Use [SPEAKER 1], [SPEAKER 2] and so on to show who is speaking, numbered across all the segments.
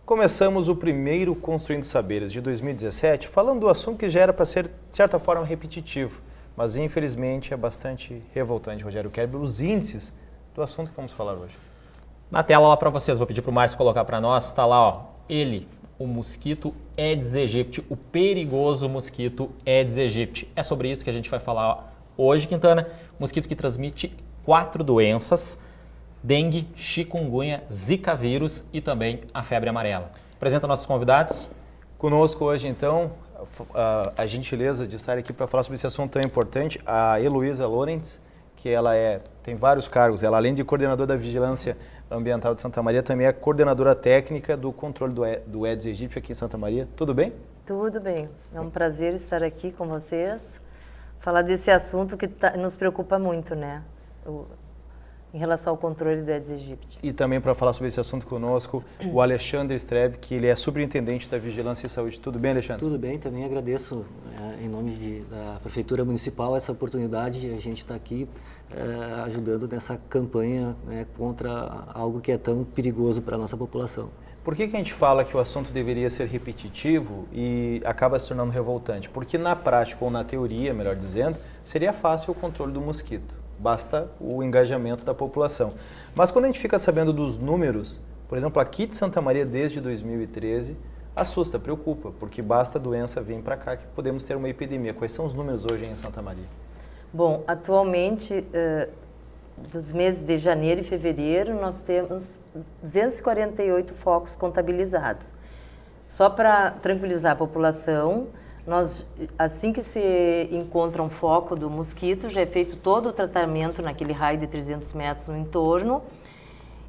[SPEAKER 1] Começamos o primeiro Construindo Saberes de 2017 falando do assunto que já era para ser, de certa forma, repetitivo, mas infelizmente é bastante revoltante, Rogério Kerber, os índices do assunto que vamos falar hoje.
[SPEAKER 2] Na tela lá para vocês, vou pedir para o Márcio colocar para nós, está lá, ó, ele, o mosquito Aedes aegypti, o perigoso mosquito Aedes aegypti. É sobre isso que a gente vai falar hoje, Quintana. Mosquito que transmite 4 doenças: dengue, chikungunya, zika vírus e também a febre amarela. Apresenta nossos convidados.
[SPEAKER 1] Conosco hoje, então, a gentileza de estar aqui para falar sobre esse assunto tão importante, a Heloísa Lorentz, que ela tem vários cargos. Ela, além de coordenadora da Vigilância Ambiental de Santa Maria, também é coordenadora técnica do controle do Aedes aegypti aqui em Santa Maria. Tudo bem?
[SPEAKER 3] Tudo bem. É um prazer estar aqui com vocês, falar desse assunto que nos preocupa muito, né? Em relação ao controle do Aedes aegypti.
[SPEAKER 1] E também para falar sobre esse assunto conosco, o Alexandre Streb, que ele é superintendente da Vigilância e Saúde. Tudo bem, Alexandre?
[SPEAKER 4] Tudo bem, também agradeço em nome da Prefeitura Municipal essa oportunidade de a gente estar aqui ajudando nessa campanha contra algo que é tão perigoso para a nossa população.
[SPEAKER 1] Por que a gente fala que o assunto deveria ser repetitivo e acaba se tornando revoltante? Porque na prática, ou na teoria, melhor dizendo, seria fácil o controle do mosquito. Basta o engajamento da população. Mas quando a gente fica sabendo dos números, por exemplo, aqui de Santa Maria desde 2013, assusta, preocupa, porque basta a doença vir para cá que podemos ter uma epidemia. Quais são os números hoje em Santa Maria?
[SPEAKER 3] Bom, atualmente, dos meses de janeiro e fevereiro, nós temos 248 focos contabilizados. Só para tranquilizar a população, assim que se encontra um foco do mosquito, já é feito todo o tratamento naquele raio de 300 metros no entorno,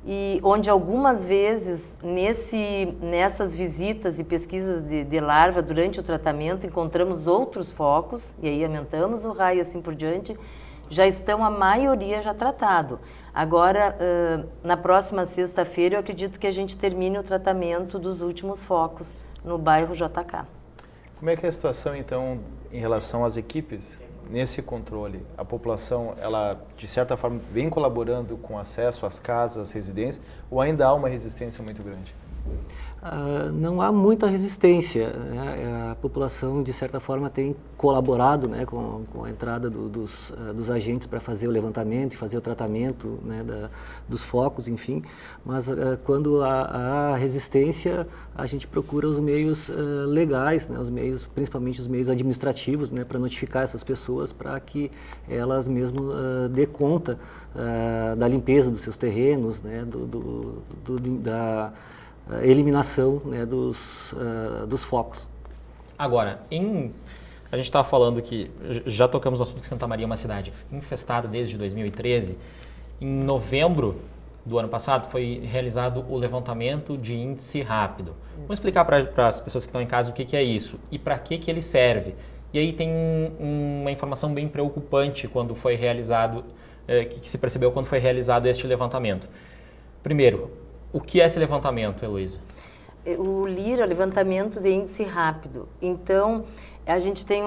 [SPEAKER 3] e onde algumas vezes nessas visitas e pesquisas de larva durante o tratamento encontramos outros focos, e aí aumentamos o raio assim por diante, já estão a maioria já tratado. Agora, na próxima sexta-feira, eu acredito que a gente termine o tratamento dos últimos focos no bairro JK.
[SPEAKER 1] Como é que é a situação, então, em relação às equipes nesse controle? A população, ela, de certa forma, vem colaborando com acesso às casas, às residências, ou ainda há uma resistência muito grande?
[SPEAKER 4] Não há muita resistência, né? A população, de certa forma, tem colaborado, né, com a entrada dos agentes para fazer o levantamento e fazer o tratamento, né, dos focos, enfim. Mas quando há resistência, a gente procura os meios legais, né, principalmente os meios administrativos, né, para notificar essas pessoas para que elas mesmo dê conta da limpeza dos seus terrenos, né, da eliminação, né, dos focos.
[SPEAKER 2] Agora, a gente estava falando que já tocamos no assunto que Santa Maria é uma cidade infestada desde 2013. Em novembro do ano passado foi realizado o levantamento de índice rápido. Vamos explicar para as pessoas que estão em casa o que é isso e para que ele serve. E aí tem uma informação bem preocupante quando foi realizado, que se percebeu quando foi realizado este levantamento. Primeiro, o que é esse levantamento, Heloísa?
[SPEAKER 3] O LIR é o levantamento de índice rápido. Então, a gente tem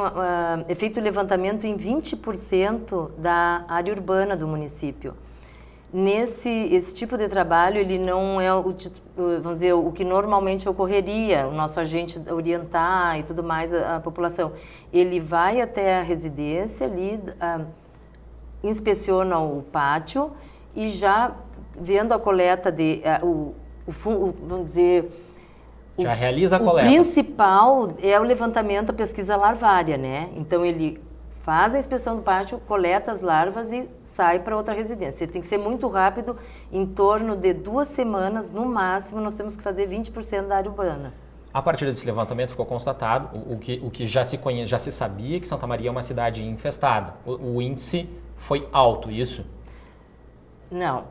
[SPEAKER 3] feito o levantamento em 20% da área urbana do município. Esse tipo de trabalho, ele não é vamos dizer, o que normalmente ocorreria, o nosso agente orientar e tudo mais a população. Ele vai até a residência ali, inspeciona o pátio e já vendo a coleta vamos dizer...
[SPEAKER 2] Já realiza a coleta.
[SPEAKER 3] O principal é o levantamento, a pesquisa larvária, né? Então, ele faz a inspeção do pátio, coleta as larvas e sai para outra residência. Ele tem que ser muito rápido, em torno de 2 semanas, no máximo, nós temos que fazer 20% da área urbana.
[SPEAKER 2] A partir desse levantamento ficou constatado o que já se sabia, que Santa Maria é uma cidade infestada. O índice foi alto, isso?
[SPEAKER 3] Não,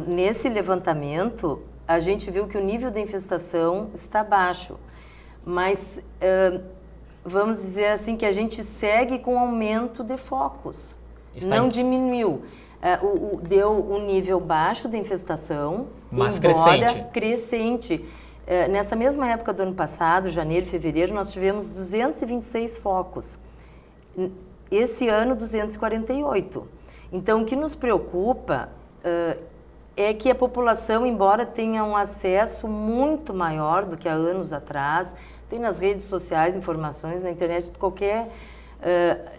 [SPEAKER 3] nesse levantamento, a gente viu que o nível de infestação está baixo, mas vamos dizer assim que a gente segue com aumento de focos, não diminuiu. Deu um nível baixo de infestação,
[SPEAKER 2] mas
[SPEAKER 3] crescente. Nessa mesma época do ano passado, janeiro e fevereiro, nós tivemos 226 focos. Esse ano, 248. Então, o que nos preocupa é que a população, embora tenha um acesso muito maior do que há anos atrás, tem nas redes sociais informações, na internet, qualquer...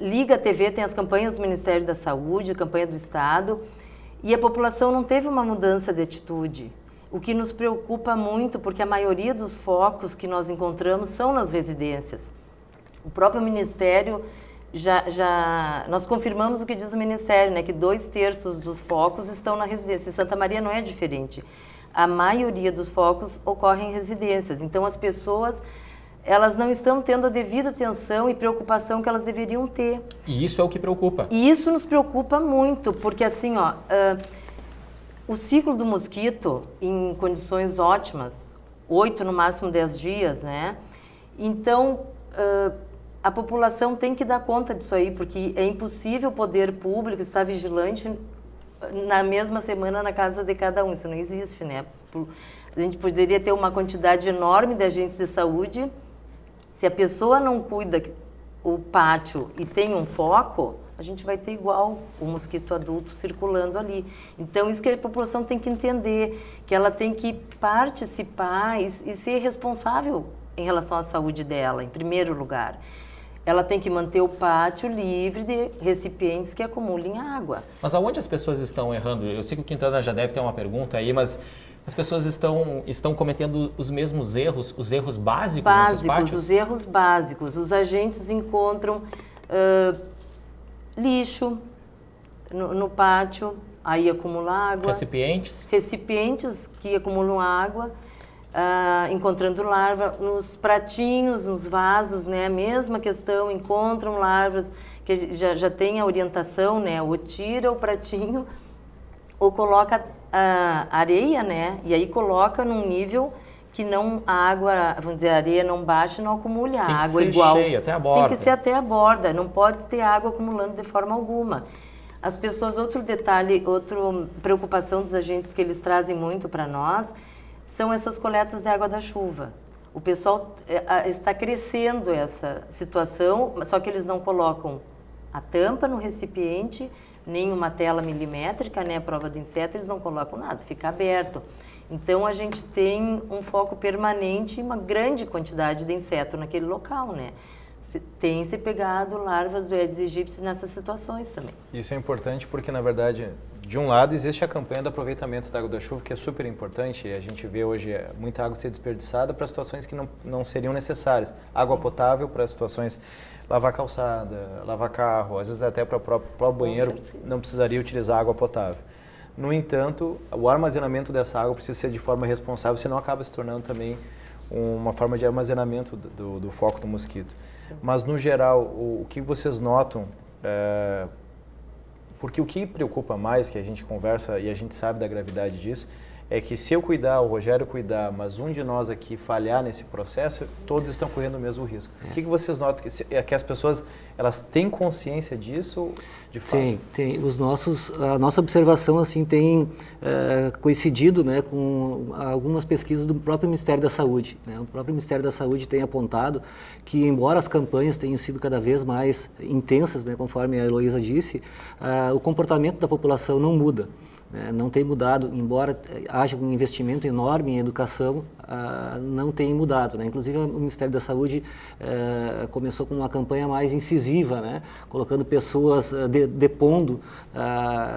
[SPEAKER 3] liga a TV, tem as campanhas do Ministério da Saúde, a campanha do Estado, e a população não teve uma mudança de atitude. O que nos preocupa muito, porque a maioria dos focos que nós encontramos são nas residências. O próprio Ministério, nós confirmamos o que diz o Ministério, né, que 2/3 dos focos estão na residência. Em Santa Maria não é diferente. A maioria dos focos ocorre em residências. Então, as pessoas, elas não estão tendo a devida atenção e preocupação que elas deveriam ter.
[SPEAKER 2] E isso é o que preocupa.
[SPEAKER 3] E isso nos preocupa muito, porque assim, o ciclo do mosquito, em condições ótimas, 8, no máximo 10 dias, né? Então, a população tem que dar conta disso aí, porque é impossível o poder público estar vigilante na mesma semana na casa de cada um. Isso não existe, né? A gente poderia ter uma quantidade enorme de agentes de saúde. Se a pessoa não cuida o pátio e tem um foco, a gente vai ter igual o mosquito adulto circulando ali. Então, isso que a população tem que entender, que ela tem que participar e ser responsável em relação à saúde dela, em primeiro lugar. Ela tem que manter o pátio livre de recipientes que acumulem água.
[SPEAKER 2] Mas aonde as pessoas estão errando? Eu sei que o Quintana já deve ter uma pergunta aí, mas as pessoas estão cometendo os mesmos erros, os erros básicos nesses pátios?
[SPEAKER 3] Os erros básicos. Os agentes encontram lixo no pátio, aí acumula água. Recipientes que acumulam água. Encontrando larva nos pratinhos, nos vasos, né? A mesma questão, encontram larvas que já tem a orientação, né? Ou tira o pratinho ou coloca areia, né? E aí coloca num nível que não a água, vamos dizer, a areia não baixa, não acumule a água igual.
[SPEAKER 2] Tem que ser cheio, até a borda.
[SPEAKER 3] Tem que ser até a borda, não pode ter água acumulando de forma alguma. As pessoas, outro detalhe, outra preocupação dos agentes que eles trazem muito para nós, são essas coletas de água da chuva. O pessoal está crescendo essa situação, só que eles não colocam a tampa no recipiente, nem uma tela milimétrica, né, a prova de inseto, eles não colocam nada, fica aberto. Então, a gente tem um foco permanente e uma grande quantidade de inseto naquele local, né? Tem se pegado larvas do Aedes aegypti nessas situações também.
[SPEAKER 1] Isso é importante porque, na verdade, de um lado existe a campanha do aproveitamento da água da chuva, que é super importante, e a gente vê hoje muita água ser desperdiçada para situações que não seriam necessárias. Água
[SPEAKER 3] Sim.
[SPEAKER 1] potável para situações, lavar calçada, lavar carro, às vezes até para o próprio banheiro não precisaria utilizar água potável. No entanto, o armazenamento dessa água precisa ser de forma responsável, senão acaba se tornando também uma forma de armazenamento do foco do mosquito. Sim. Mas, no geral, o que vocês notam, porque o que preocupa mais, que a gente conversa e a gente sabe da gravidade disso, é que se eu cuidar, o Rogério cuidar, mas um de nós aqui falhar nesse processo, todos estão correndo o mesmo risco. O que vocês notam? Que as pessoas, elas têm consciência disso, de fato?
[SPEAKER 4] Tem. A nossa observação assim, tem coincidido, né, com algumas pesquisas do próprio Ministério da Saúde, né? O próprio Ministério da Saúde tem apontado que, embora as campanhas tenham sido cada vez mais intensas, né, conforme a Heloísa disse, o comportamento da população não muda. Não tem mudado, embora haja um investimento enorme em educação, não tem mudado, né? Inclusive o Ministério da Saúde começou com uma campanha mais incisiva, né? Colocando pessoas depondo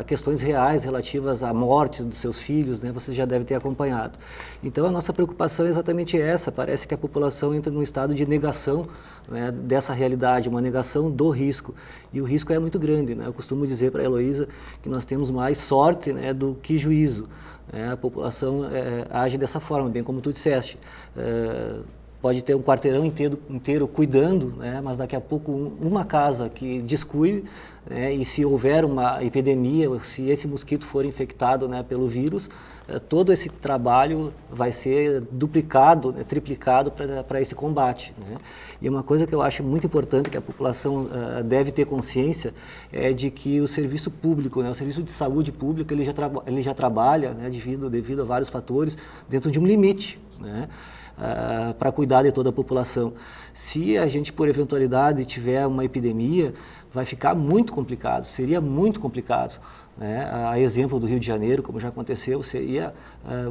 [SPEAKER 4] questões reais relativas à morte dos seus filhos, né? Você já deve ter acompanhado. Então a nossa preocupação é exatamente essa, parece que a população entra num estado de negação, né, dessa realidade, uma negação do risco, e o risco é muito grande, né? Eu costumo dizer para a Heloísa que nós temos mais sorte, né, do que juízo. A população age dessa forma, bem como tu disseste. Pode ter um quarteirão inteiro cuidando, né, mas daqui a pouco uma casa que descuide, né, e se houver uma epidemia, se esse mosquito for infectado, né, pelo vírus, todo esse trabalho vai ser duplicado, né, triplicado para esse combate, né? E uma coisa que eu acho muito importante, que a população deve ter consciência, é de que o serviço público, né, o serviço de saúde pública, ele já trabalha, né, devido a vários fatores, dentro de um limite, né, para cuidar de toda a população. Se a gente, por eventualidade, tiver uma epidemia, vai ficar muito complicado, seria muito complicado. né? A exemplo do Rio de Janeiro, como já aconteceu, seria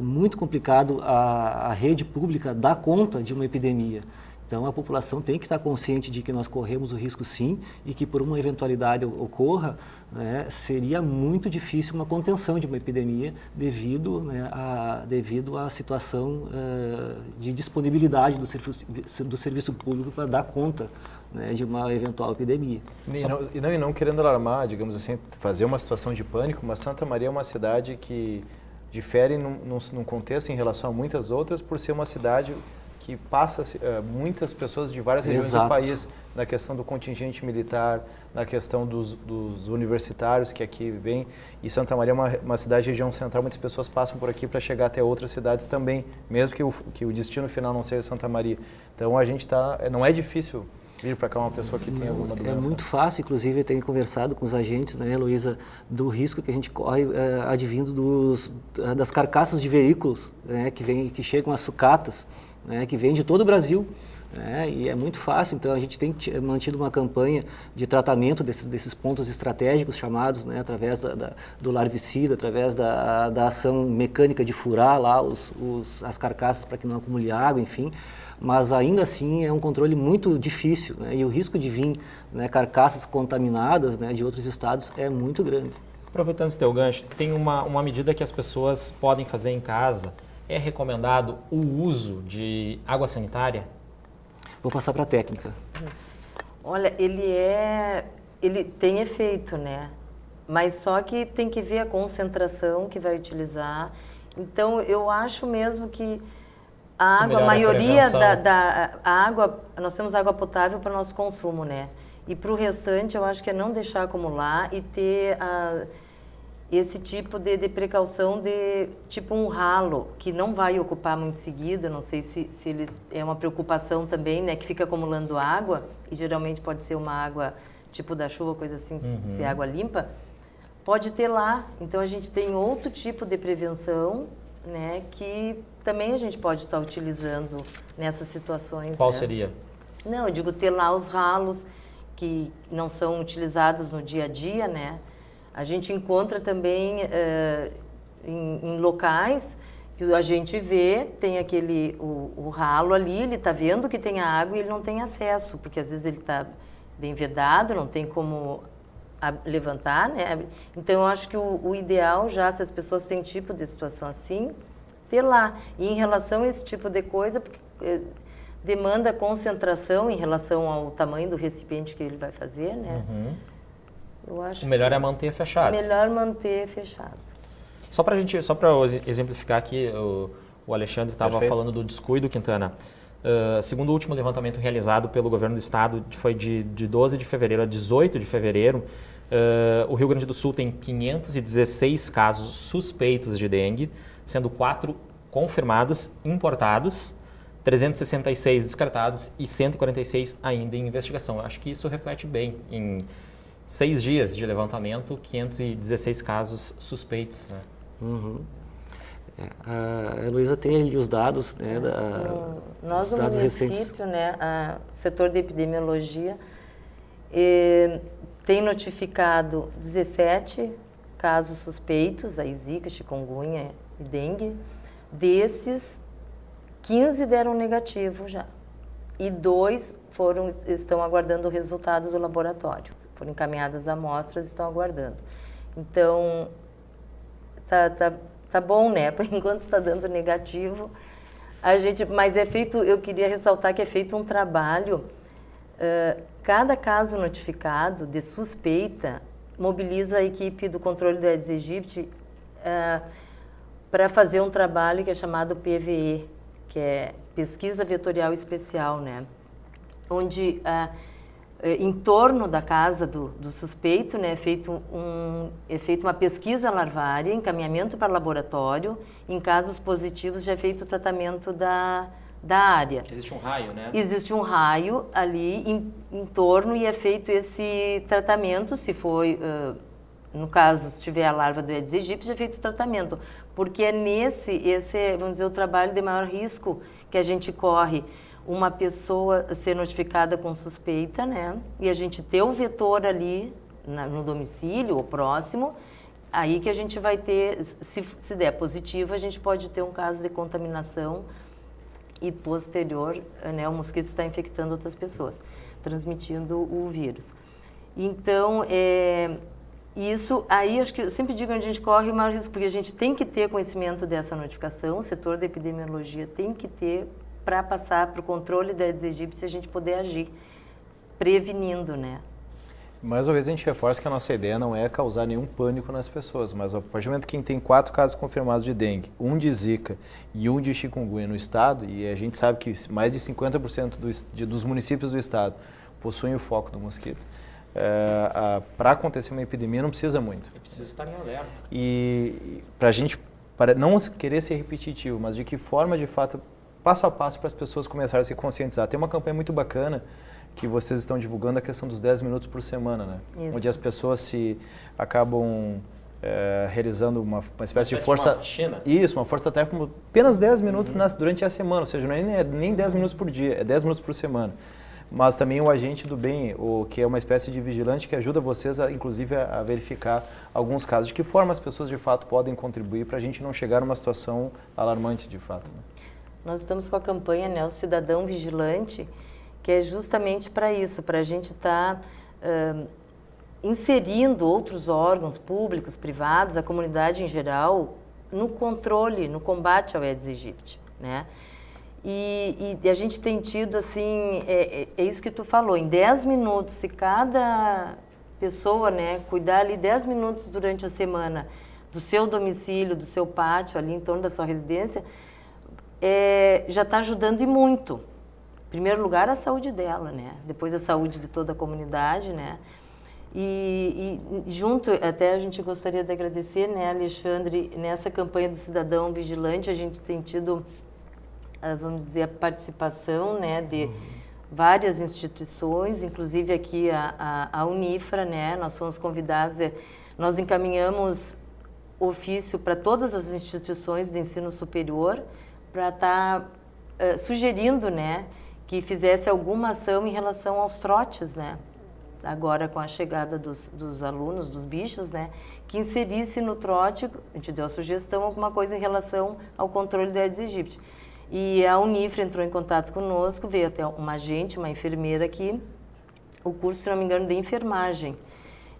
[SPEAKER 4] muito complicado a rede pública dar conta de uma epidemia. Então, a população tem que estar consciente de que nós corremos o risco sim e que por uma eventualidade ocorra, né, seria muito difícil uma contenção de uma epidemia devido à situação de disponibilidade do serviço público para dar conta, né, de uma eventual epidemia.
[SPEAKER 1] E não querendo alarmar, digamos assim, fazer uma situação de pânico, mas Santa Maria é uma cidade que difere num contexto em relação a muitas outras por ser uma cidade que passa muitas pessoas de várias regiões do país, na questão do contingente militar, na questão dos universitários que aqui vêm. E Santa Maria é uma cidade de região central, muitas pessoas passam por aqui para chegar até outras cidades também, mesmo que o destino final não seja Santa Maria. Então a gente não é difícil vir para cá uma pessoa que tem alguma doença.
[SPEAKER 4] É muito fácil, inclusive eu tenho conversado com os agentes, né, Heloísa, do risco que a gente corre advindo das carcaças de veículos, né, que chegam às sucatas, né, que vem de todo o Brasil, né, e é muito fácil. Então a gente tem mantido uma campanha de tratamento desses pontos estratégicos chamados, né, através do larvicida, através da ação mecânica de furar lá as carcaças para que não acumule água, enfim. Mas ainda assim é um controle muito difícil, né, e o risco de vir, né, carcaças contaminadas, né, de outros estados é muito grande.
[SPEAKER 2] Aproveitando esse teu gancho, tem uma medida que as pessoas podem fazer em casa. É recomendado o uso de água sanitária?
[SPEAKER 4] Vou passar para a técnica.
[SPEAKER 3] Olha, ele tem efeito, né? Mas só que tem que ver a concentração que vai utilizar. Então, eu acho mesmo que a água, a maioria da água, nós temos água potável para nosso consumo, né? E para o restante, eu acho que é não deixar acumular e ter esse tipo de precaução de tipo um ralo, que não vai ocupar muito seguido. Não sei se eles, é uma preocupação também, né, que fica acumulando água, e geralmente pode ser uma água tipo da chuva, coisa assim, se é água limpa, pode ter lá. Então a gente tem outro tipo de prevenção, né, que também a gente pode estar utilizando nessas situações.
[SPEAKER 2] Qual
[SPEAKER 3] né?
[SPEAKER 2] seria?
[SPEAKER 3] Não, eu digo ter lá os ralos que não são utilizados no dia a dia, né? A gente encontra também em locais que a gente vê, tem o ralo ali, ele está vendo que tem a água e ele não tem acesso, porque às vezes ele está bem vedado, não tem como levantar, né? Então eu acho que o ideal já, se as pessoas têm tipo de situação assim, ter lá. E em relação a esse tipo de coisa, porque demanda concentração em relação ao tamanho do recipiente que ele vai fazer, né? Eu acho
[SPEAKER 2] o melhor é manter fechado.
[SPEAKER 3] Melhor manter fechado.
[SPEAKER 2] Só para exemplificar aqui, o Alexandre estava falando do descuido, Quintana. Segundo o último levantamento realizado pelo governo do estado, foi de 12 de fevereiro a 18 de fevereiro, o Rio Grande do Sul tem 516 casos suspeitos de dengue, sendo 4 confirmados, importados, 366 descartados e 146 ainda em investigação. Eu acho que isso reflete bem em 6 dias de levantamento, 516 casos suspeitos. Né?
[SPEAKER 4] A Heloísa tem ali os dados, né,
[SPEAKER 3] nós
[SPEAKER 4] os dados
[SPEAKER 3] no município,
[SPEAKER 4] recentes.
[SPEAKER 3] né, o setor de epidemiologia tem notificado 17 casos suspeitos, aí Zika, chikungunya e dengue. Desses, 15 deram negativo já. E 2 estão aguardando o resultado do laboratório. Foram encaminhadas amostras e estão aguardando. Então, tá bom, né? Por enquanto está dando negativo. Mas eu queria ressaltar que é feito um trabalho. Cada caso notificado de suspeita mobiliza a equipe do controle do Aedes aegypti para fazer um trabalho que é chamado PVE, que é Pesquisa Vetorial Especial, né? Onde em torno da casa do suspeito, né, é feita uma pesquisa larvária, encaminhamento para laboratório. Em casos positivos já é feito o tratamento da área.
[SPEAKER 2] Existe um raio, né?
[SPEAKER 3] Existe um raio ali em torno e é feito esse tratamento. Se foi, no caso, se tiver a larva do Aedes aegypti, já é feito o tratamento. Porque é vamos dizer, o trabalho de maior risco que a gente corre. Uma pessoa ser notificada com suspeita, né? E a gente ter o vetor ali no domicílio ou próximo, Aí que a gente vai ter, se der positivo, a gente pode ter um caso de contaminação e posterior, né, o mosquito está infectando outras pessoas, transmitindo o vírus. Então, isso aí, acho que eu sempre digo onde a gente corre o maior risco, porque a gente tem que ter conhecimento dessa notificação, o setor da epidemiologia tem que ter para passar para o controle da Aedes aegypti, a gente poder agir prevenindo, né?
[SPEAKER 1] Mais uma vez a gente reforça que a nossa ideia não é causar nenhum pânico nas pessoas, mas a partir do momento que quem tem 4 casos confirmados de dengue, 1 de zika e 1 de chikungunya no estado, e a gente sabe que mais de 50% dos municípios do estado possuem o foco do mosquito, para acontecer uma epidemia não precisa muito.
[SPEAKER 2] Precisa estar em alerta.
[SPEAKER 1] E para não querer ser repetitivo, mas de que forma de fato, passo a passo para as pessoas começarem a se conscientizar. Tem uma campanha muito bacana que vocês estão divulgando, a questão dos 10 minutos por semana, né?
[SPEAKER 3] Isso.
[SPEAKER 1] Onde as pessoas acabam realizando uma espécie de força...
[SPEAKER 2] Uma faxina?
[SPEAKER 1] Isso, uma força-tarefa por apenas 10 minutos durante a semana, ou seja, não é nem 10 minutos por dia, é 10 minutos por semana. Mas também o agente do bem, que é uma espécie de vigilante que ajuda vocês, inclusive, a verificar alguns casos. De que forma as pessoas, de fato, podem contribuir para a gente não chegar numa situação alarmante, de fato, né?
[SPEAKER 3] Nós estamos com a campanha, né, o Cidadão Vigilante, que é justamente para isso, para a gente estar inserindo outros órgãos públicos, privados, a comunidade em geral, no controle, no combate ao Aedes aegypti, né? E a gente tem tido, assim, é isso que tu falou, em 10 minutos, se cada pessoa, né, cuidar ali 10 minutos durante a semana do seu domicílio, do seu pátio, ali em torno da sua residência, já está ajudando e muito. Em primeiro lugar, a saúde dela, né? Depois a saúde de toda a comunidade, né? E junto, até a gente gostaria de agradecer, né, Alexandre, nessa campanha do Cidadão Vigilante, a gente tem tido, vamos dizer, a participação, né, de várias instituições, inclusive aqui a Unifra, né? Nós fomos convidados, nós encaminhamos ofício para todas as instituições de ensino superior para estar sugerindo, né, que fizesse alguma ação em relação aos trotes, né? Agora com a chegada dos alunos, dos bichos, né? Que inserisse no trote, a gente deu a sugestão, alguma coisa em relação ao controle da Aedes aegypti. E a Unifra entrou em contato conosco, veio até uma agente, uma enfermeira aqui, o curso, se não me engano, de enfermagem.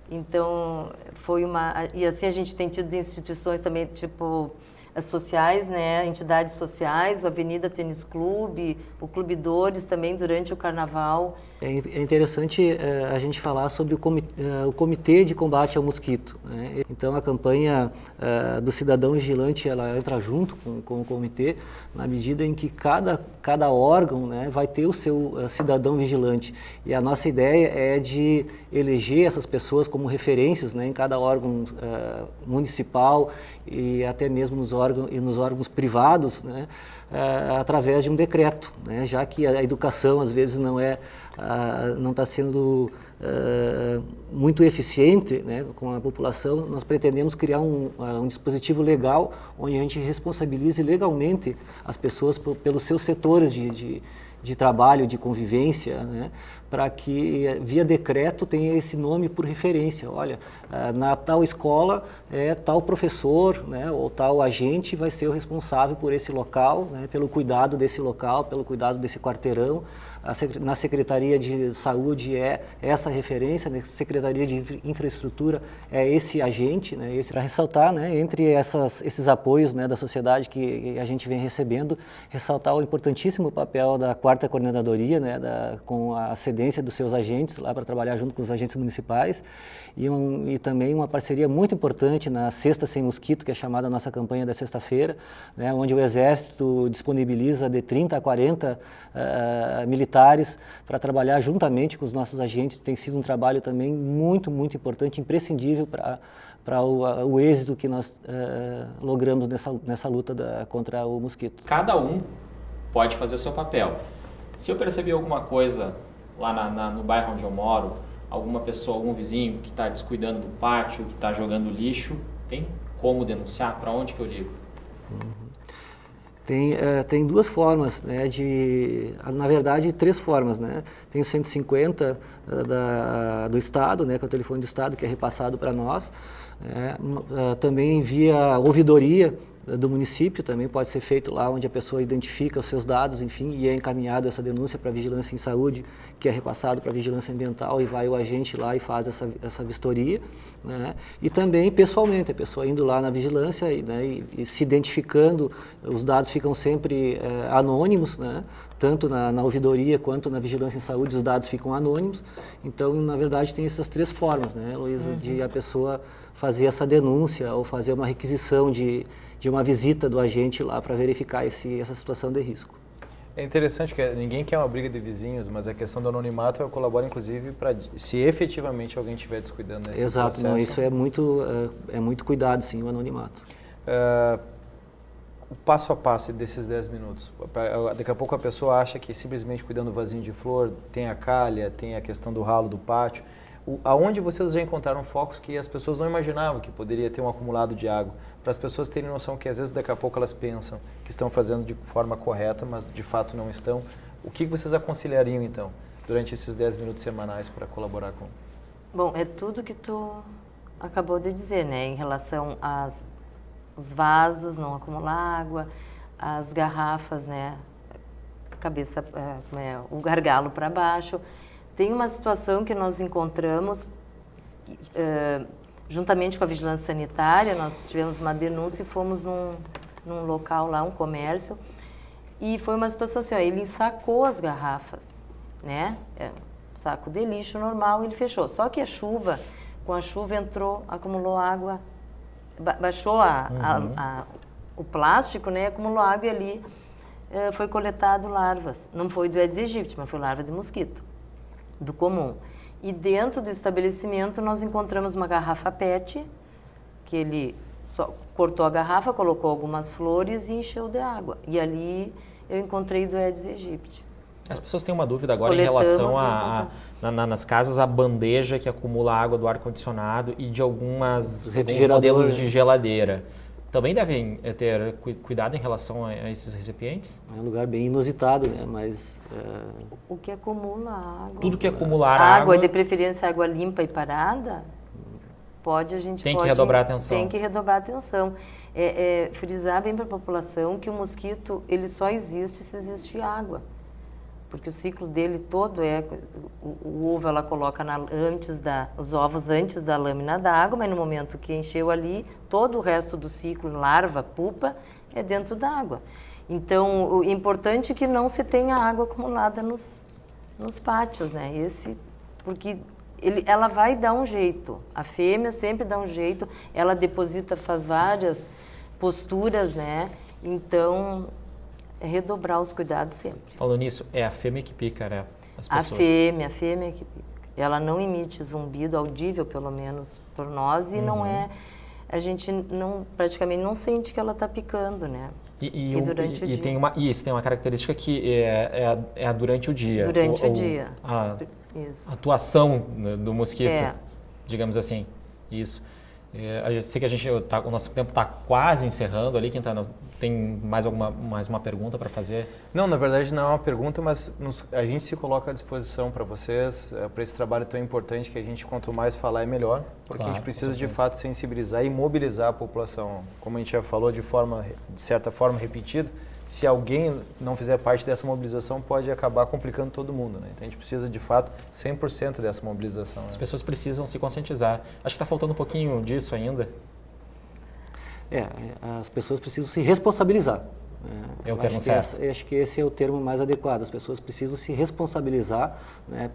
[SPEAKER 3] Então, foi uma... E assim a gente tem tido instituições também, tipo... as sociais, né, entidades sociais, o Avenida Tênis Clube, o Clube Dores também durante o Carnaval.
[SPEAKER 4] É interessante a gente falar sobre o Comitê de Combate ao Mosquito, né? Então a campanha do Cidadão Vigilante, ela entra junto com o comitê, na medida em que cada órgão, né, vai ter o seu cidadão vigilante. E a nossa ideia é de eleger essas pessoas como referências, né, em cada órgão municipal e até mesmo nos órgãos privados, né, através de um decreto, né, já que a educação às vezes não está sendo muito eficiente, né, com a população. Nós pretendemos criar um dispositivo legal onde a gente responsabilize legalmente as pessoas pelos seus setores de trabalho, de convivência, né, para que via decreto tenha esse nome por referência. Olha, na tal escola tal professor, né, ou tal agente vai ser o responsável por esse local, né, pelo cuidado desse local, pelo cuidado desse quarteirão. Na Secretaria de Saúde é essa referência, na Secretaria de Infraestrutura é esse agente, né, para ressaltar, né, entre esses apoios, né, da sociedade que a gente vem recebendo, ressaltar o importantíssimo papel da 4ª Coordenadoria, né, com a cedência dos seus agentes lá para trabalhar junto com os agentes municipais e também uma parceria muito importante na Sexta Sem Mosquito, que é chamada a nossa campanha da sexta-feira, né, onde o Exército disponibiliza de 30 a 40 militares para trabalhar juntamente com os nossos agentes. Tem sido um trabalho também muito, muito importante, imprescindível para o êxito que nós logramos nessa luta contra o mosquito.
[SPEAKER 2] Cada um pode fazer o seu papel. Se eu perceber alguma coisa lá no bairro onde eu moro, alguma pessoa, algum vizinho que está descuidando do pátio, que está jogando lixo, tem como denunciar? Para onde que eu ligo?
[SPEAKER 4] Tem duas formas, né, na verdade, 3 formas, né? Tem o 150 do Estado, né, que é o telefone do Estado, que é repassado para nós. Também via ouvidoria do município, também pode ser feito lá onde a pessoa identifica os seus dados, enfim, e é encaminhado essa denúncia para a Vigilância em Saúde, que é repassado para a Vigilância Ambiental e vai o agente lá e faz essa vistoria, né? E também pessoalmente, a pessoa indo lá na vigilância, né, e se identificando, os dados ficam sempre anônimos, né? Tanto na ouvidoria quanto na Vigilância em Saúde, os dados ficam anônimos. Então, na verdade, tem essas 3 formas, né, Luísa, de a pessoa fazer essa denúncia ou fazer uma requisição de uma visita do agente lá para verificar essa situação de risco.
[SPEAKER 1] É interessante que ninguém quer uma briga de vizinhos, mas a questão do anonimato colabora, inclusive, para se efetivamente alguém estiver descuidando nesse processo.
[SPEAKER 4] Exato, não, isso é muito cuidado, sim, o anonimato.
[SPEAKER 1] O passo a passo desses 10 minutos. Daqui a pouco a pessoa acha que simplesmente cuidando do vasinho de flor, tem a calha, tem a questão do ralo do pátio. Aonde vocês já encontraram focos que as pessoas não imaginavam que poderia ter um acumulado de água? Para as pessoas terem noção que às vezes daqui a pouco elas pensam que estão fazendo de forma correta, mas de fato não estão. O que vocês aconselhariam então, durante esses 10 minutos semanais para colaborar com?
[SPEAKER 3] Bom, é tudo que tu acabou de dizer, né? Em relação os vasos, não acumular água, as garrafas, né? Cabeça, o gargalo para baixo. Tem uma situação que nós encontramos, juntamente com a Vigilância Sanitária, nós tivemos uma denúncia e fomos num local lá, um comércio, e foi uma situação assim, ele ensacou as garrafas, né? Saco de lixo normal, ele fechou. Só que com a chuva entrou, acumulou água, baixou o plástico, né? Acumulou água e ali foi coletado larvas. Não foi do Aedes aegypti, mas foi larva de mosquito, do comum. E dentro do estabelecimento nós encontramos uma garrafa PET, que ele só cortou a garrafa, colocou algumas flores e encheu de água. E ali eu encontrei do Aedes aegypti.
[SPEAKER 2] As pessoas têm uma dúvida agora em relação nas casas, a bandeja que acumula água do ar-condicionado e de alguns modelos de geladeira. Também devem ter cuidado em relação a esses recipientes?
[SPEAKER 4] É um lugar bem inusitado, né? Mas...
[SPEAKER 3] O que acumula água...
[SPEAKER 2] Tudo que acumular água...
[SPEAKER 3] e de preferência água limpa e parada,
[SPEAKER 2] tem que redobrar a atenção.
[SPEAKER 3] Tem que redobrar a atenção. Frisar bem para a população que o mosquito ele só existe se existe água. Porque o ciclo dele todo o ovo ela coloca os ovos antes da lâmina da água, mas no momento que encheu ali, todo o resto do ciclo, larva, pupa, é dentro da água. Então, o importante é que não se tenha água acumulada nos pátios, né? Porque ela vai dar um jeito, a fêmea sempre dá um jeito, ela deposita, faz várias posturas, né? Então... redobrar os cuidados sempre.
[SPEAKER 2] Falando nisso, é a fêmea que pica, né? As pessoas.
[SPEAKER 3] A fêmea que pica. Ela não emite zumbido, audível pelo menos por nós, e não a gente praticamente não sente que ela está picando, né?
[SPEAKER 2] E durante o dia. Tem uma característica que é durante o dia.
[SPEAKER 3] Durante o dia.
[SPEAKER 2] A atuação do mosquito, digamos assim. Isso. Eu sei que o nosso tempo está quase encerrando ali, Quintana. Tem mais uma pergunta para fazer?
[SPEAKER 1] Não, na verdade não é uma pergunta, mas a gente se coloca à disposição para vocês, para esse trabalho tão importante que a gente, quanto mais falar, é melhor, porque a gente precisa de fato sensibilizar e mobilizar a população. Como a gente já falou de certa forma repetida, se alguém não fizer parte dessa mobilização, pode acabar complicando todo mundo, né? Então a gente precisa de fato 100% dessa mobilização.
[SPEAKER 2] As pessoas precisam se conscientizar. Acho que está faltando um pouquinho disso ainda.
[SPEAKER 4] As pessoas precisam se responsabilizar.
[SPEAKER 2] É o termo certo.
[SPEAKER 4] Acho que esse é o termo mais adequado. As pessoas precisam se responsabilizar, né,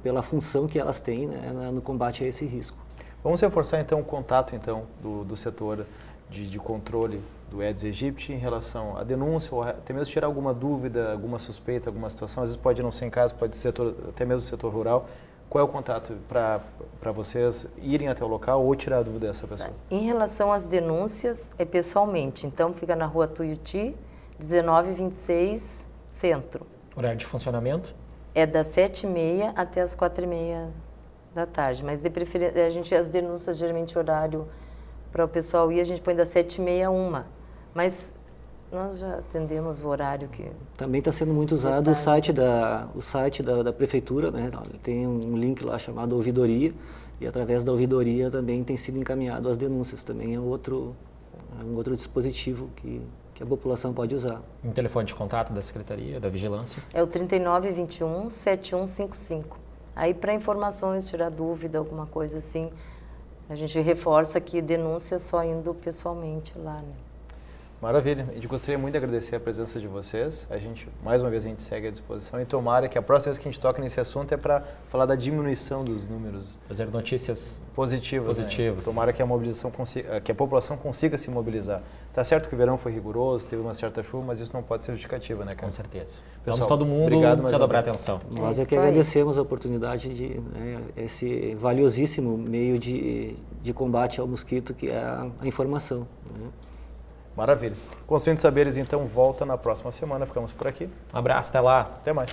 [SPEAKER 4] pela função que elas têm, né, no combate a esse risco.
[SPEAKER 1] Vamos reforçar então o contato do setor de controle do Aedes aegypti em relação à denúncia, ou até mesmo tirar alguma dúvida, alguma suspeita, alguma situação. Às vezes pode não ser em casa, pode ser até mesmo o setor rural. Qual é o contato para vocês irem até o local ou tirar a dúvida dessa pessoa?
[SPEAKER 3] Em relação às denúncias, é pessoalmente. Então, fica na rua Tuiuti, 1926, Centro.
[SPEAKER 2] Horário de funcionamento?
[SPEAKER 3] É das 7h30 até as 4h30 da tarde. Mas, de preferência, as denúncias, geralmente, horário para o pessoal ir, a gente põe das 7h30 a 1h. Mas nós já atendemos o horário que...
[SPEAKER 4] Também está sendo muito usado o site da prefeitura, né? Tem um link lá chamado Ouvidoria, e através da ouvidoria também tem sido encaminhado as denúncias. Também é um outro dispositivo que a população pode usar.
[SPEAKER 2] Um telefone de contato da Secretaria, da Vigilância?
[SPEAKER 3] É o 3921-7155. Aí, para informações, tirar dúvida, alguma coisa assim, a gente reforça que denúncia só indo pessoalmente lá, né?
[SPEAKER 1] Maravilha. A gente gostaria muito de agradecer a presença de vocês. Mais uma vez, a gente segue à disposição e tomara que a próxima vez que a gente toca nesse assunto é para falar da diminuição dos números.
[SPEAKER 2] Fazer notícias
[SPEAKER 1] positivas. Né? Tomara que que a população consiga se mobilizar. Tá certo que o verão foi rigoroso, teve uma certa chuva, mas isso não pode ser justificativa, né, cara?
[SPEAKER 2] Com certeza.
[SPEAKER 1] Pessoal,
[SPEAKER 2] vamos todo mundo redobrar atenção.
[SPEAKER 4] Nós é que agradecemos a oportunidade de esse valiosíssimo meio de combate ao mosquito, que é a informação. Né?
[SPEAKER 1] Maravilha. Construindo Saberes, então, volta na próxima semana. Ficamos por aqui.
[SPEAKER 2] Um abraço, até lá.
[SPEAKER 1] Até mais.